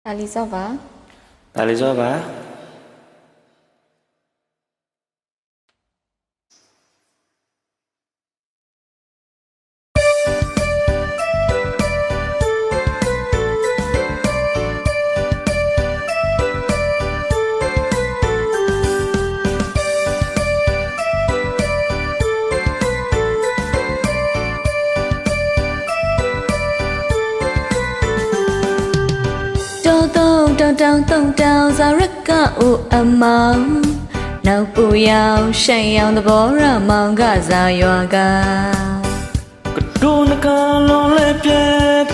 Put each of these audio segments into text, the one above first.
ဒါလီစော့ပါ ဒါလေးစောပါတောင်ဇာရကအိုအမောင်နောက်ပူရောက်ရှိန်ရောင်သဘောရမောင်ကစားရွာကကဒုနကလုံးလေးပြဲ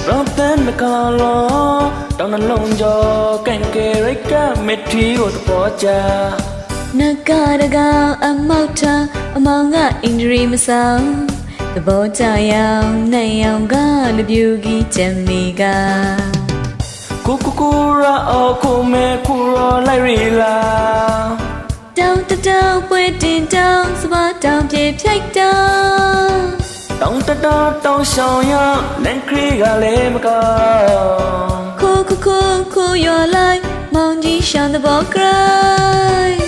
တော့တဲ့နကလုံးတောင်းနှလုံးကြောကန်ကဲရိတ်ကမထီကိုသဘောချနကတကောင်အမောက်ထားအမောင်ကအင်ဂျရီမဆောင်သဘောချရောင်နဲ့ရောင်ကလပြူကြီးချမ်းမီကကိုရာအော်ကိုမဲကိုရာလိုက်ရီလာတောင်ပွဲတင်တောင်စပါတောင်ပြေဖြိုက်တောင်တောင်ရှောင်းရလန်ခရီကလည်းမကောခိုရွာလိုက်မောင်ကြီးရှောင်းတဲ့ဘောကရိုင်း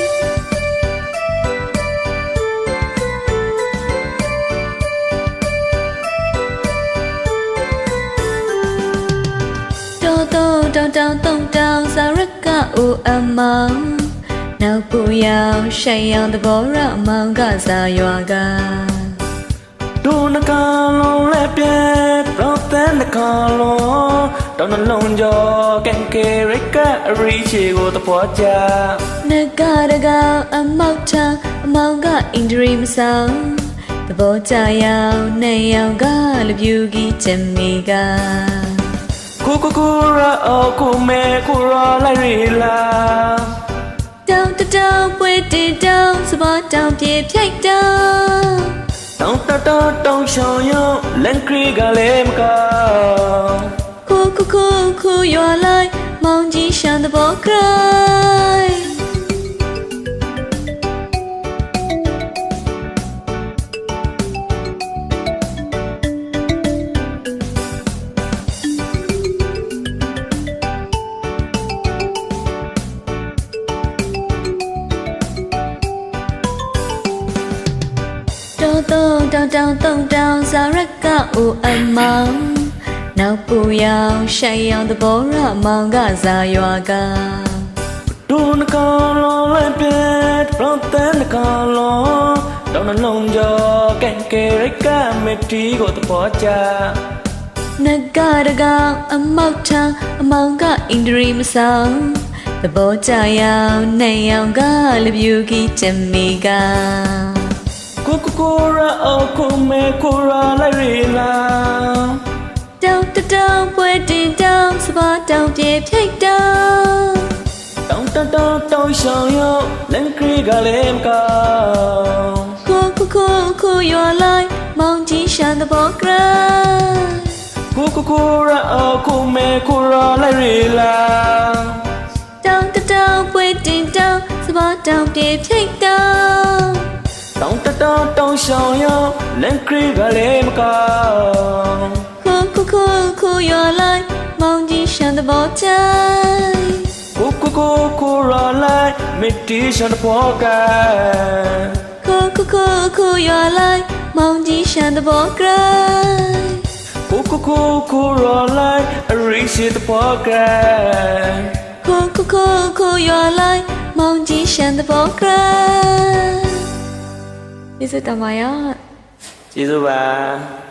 တောင်ဇာရကအိုအမောင်နောက်ပူရောက်ရှိန်ရောင်သဘောရမောင်ကစားရွာကဒုနကလုံးလည်းပြဲတော့တဲ့နကလုံးတောင်းနှလုံးကြောကန်ကဲရိတ်ကအရီချီကိုသဘောချနကတကောင်အမောက်ထားအမောင်ကအင်ဂျရီမဆောင်သဘောချရောင်နဲ့ရောင်ကလပြူကြီးချမ်းမီကကိုရာအော်ကိုမဲကိုရာလိုက်ရီလာတောင်ပွဲတင်တောင်စပါတောင်ပြေဖြိုက်တောင်တောင်ရှောင်းရောလန်ခရီကလည်းမကောခိုရွာလိုက်မောင်ကြီးရှမ်းတဲ့ဘောကရိုင်းတောင်ဇာရကအိုအမောင်နောက်ပူရောက်ရှိန်ရောင်သဘောရမောင်ကစားရွာကဒုနကလုံးလည်းပြဲတော့တဲ့နကလုံးတောင်းနှလုံးကြောကန်ကဲရိတ်ကမထီကိုသဘောချနကတကောင်အမောက်ထားအမောင်ကအင်ဂျရီမဆောင်သဘောချရောင်နဲ့ရောင်ကလပြူကြီးချမ်းမီကကိုရာအော်ကိုမဲကိုရာလိုက်ရီလာတောင်ပွဲတင်တောင်စပါတောင်ပြေဖြိုက်တောင်တောင်ရှောင်းရောလန်ခရီကလည်းမကောခိုရွာလိုက်မောင်ကြီးရှမ်းတဲ့ဘောကရိုင်းကိုရာအော်ကိုမဲကိုရာလိုက်ရီလာတောင်ပွဲတင်တောင်စပါတောင်ပြေဖြိုက်တောင်တောင်ရှောင်းရောလန်ခရီကလည်းမကောခိုရွာလိုက်မောင်ကြီးရှမ်းတဲ့ဘောချိုင်ကိုရာလိုက်မတီရှမ်းတဲ့ဘောကခိုရွာလိုက်မောင်ကြီးရှမ်းတဲ့ဘောကရိုင်းကိုရာလိုက်အရီရှိတဲ့ဘောကခိုရွာလိုက်မောင်ကြီးရှမ်းတဲ့ဘောကရိုင်းကျေးဇူးတင်ပါရကျေးဇူးပါ